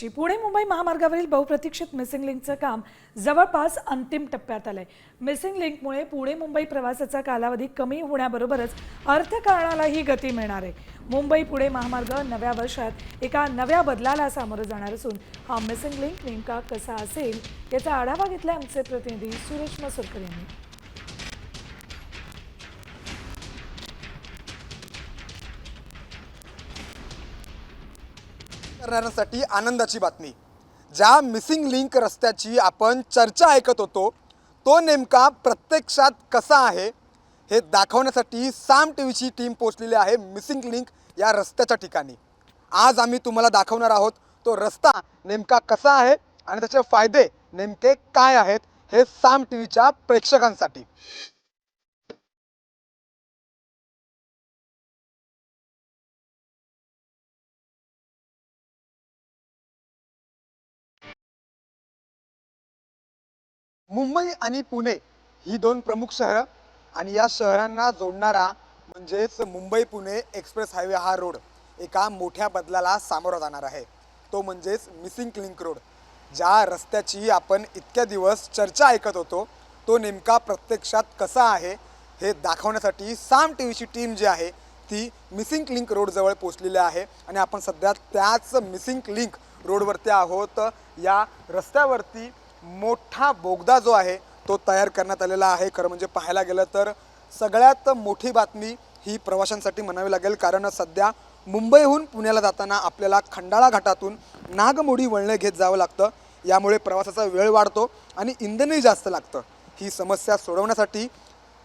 महत्त्वाची. पुणे मुंबई महामार्गावरील बहुप्रतीक्षित मिसिंग लिंकचं काम जवळपास अंतिम टप्प्यात आलंय. मिसिंग लिंकमुळे पुणे मुंबई प्रवासाचा कालावधी कमी होण्याबरोबरच अर्थकारणालाही गती मिळणार आहे. मुंबई पुणे महामार्ग नव्या वर्षात एका नव्या बदलाला सामोरं जाणार असून हा मिसिंग लिंक नेमका कसा असेल याचा आढावा घेतला आमचे प्रतिनिधी सुरेश मसूरकर यांनी. करणाऱ्यांसाठी आनंदाची बातमी. ज्या मिसिंग लिंक रस्त्याची आपण चर्चा ऐकत होतो तो नेमका प्रत्यक्षात कसा आहे हे दाखवण्यासाठी साम टीव्हीची टीम पोहोचलेली आहे मिसिंग लिंक या रस्त्याच्या ठिकाणी. आज आम्ही तुम्हाला दाखवणार आहोत तो रस्ता नेमका कसा आहे आणि त्याचे फायदे नेमके काय आहेत हे साम टीव्हीच्या प्रेक्षकांसाठी. मुंबई आणि पुणे ही दोन प्रमुख शहरं आणि या शहरांना जोडणारा म्हणजेच मुंबई पुणे एक्सप्रेस हायवे हा रोड एका मोठ्या बदलाला सामोरा जाणार आहे. तो म्हणजेच मिसिंग लिंक रोड. ज्या रस्त्याची आपण इतक्या दिवस चर्चा ऐकत होतो तो नेमका प्रत्यक्षात कसा आहे हे दाखवण्यासाठी साम टीव्हीची टीम जी आहे ती मिसिंग लिंक रोडजवळ पोहोचलेली आहे आणि आपण सध्या त्याच मिसिंग लिंक रोडवरती आहोत. या रस्त्यावरती मोठा बोगदा जो आहे तो तयार करण्यात आलेला आहे. खरं म्हणजे पाहायला गेलं तर सगळ्यात मोठी बातमी ही प्रवाशांसाठी म्हणावी लागेल, कारण सध्या मुंबईहून पुण्याला जाताना आपल्याला खंडाळा घाटातून नागमोडी वळणे घेत जावं लागतं. यामुळे प्रवासाचा वेळ वाढतो आणि इंधनही जास्त लागतं. ही समस्या सोडवण्यासाठी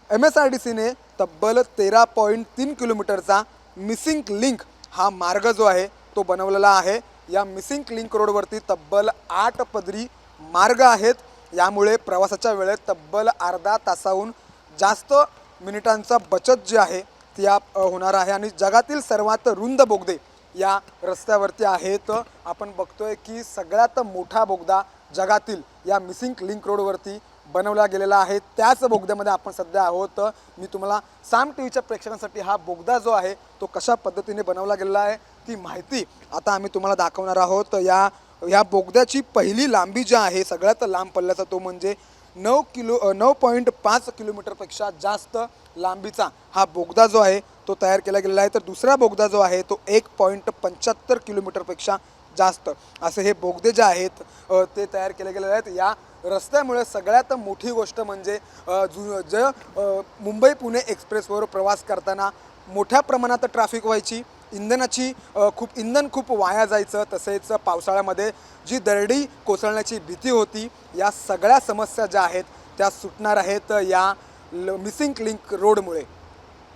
MSRDCने तब्बल 13.3 किलोमीटरचा मिसिंग लिंक हा मार्ग जो आहे तो बनवलेला आहे. या मिसिंग लिंक रोडवरती तब्बल 8 पदरी मार्ग आहेत. यामुळे प्रवासाच्या वेळेत तब्बल अर्धा तासाहून जास्त मिनिटांचा बचत जी आहे ती होणार आहे आणि जगातील सर्वात रुंद बोगदे या रस्त्यावरती आहेत. आपण बघतोय की सगळ्यात मोठा बोगदा जगातील या मिसिंग लिंक रोडवरती बनवला गेलेला आहे. त्याच बोगद्यामध्ये आपण सध्या आहोत. मी तुम्हाला साम टीव्हीच्या प्रेक्षकांसाठी हा बोगदा जो आहे तो कशा पद्धतीने बनवला गेलेला आहे ती माहिती आता आम्ही तुम्हाला दाखवणार आहोत. या बोगद्याची पहिली लांबी जी आहे सगळ्यात लांब पल्ल्याचा तो म्हणजे 9.5 किलोमीटरपेक्षा जास्त लांबीचा हा बोगदा जो आहे तो तयार केला गेलेला आहे. तर दुसरा बोगदा जो आहे तो 1.75 किलोमीटरपेक्षा जास्त असे हे बोगदे जे आहेत ते तयार केले गेलेले आहेत. या रस्त्यामुळे सगळ्यात मोठी गोष्ट म्हणजे मुंबई पुणे एक्सप्रेसवर प्रवास करताना मोठ्या प्रमाणात ट्रॅफिक व्हायची, इंधन खूप वाया जायचं, तसेच पावसाळ्यामध्ये जी दरडी कोसळण्याची भीती होती, या सगळ्या समस्या ज्या आहेत त्या सुटणार आहेत या मिसिंग लिंक रोडमुळे.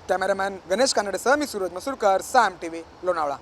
कॅमेरामॅन गणेश कानडेसह मी सूरज मसूरकर, साम टीव्ही, लोणावळा.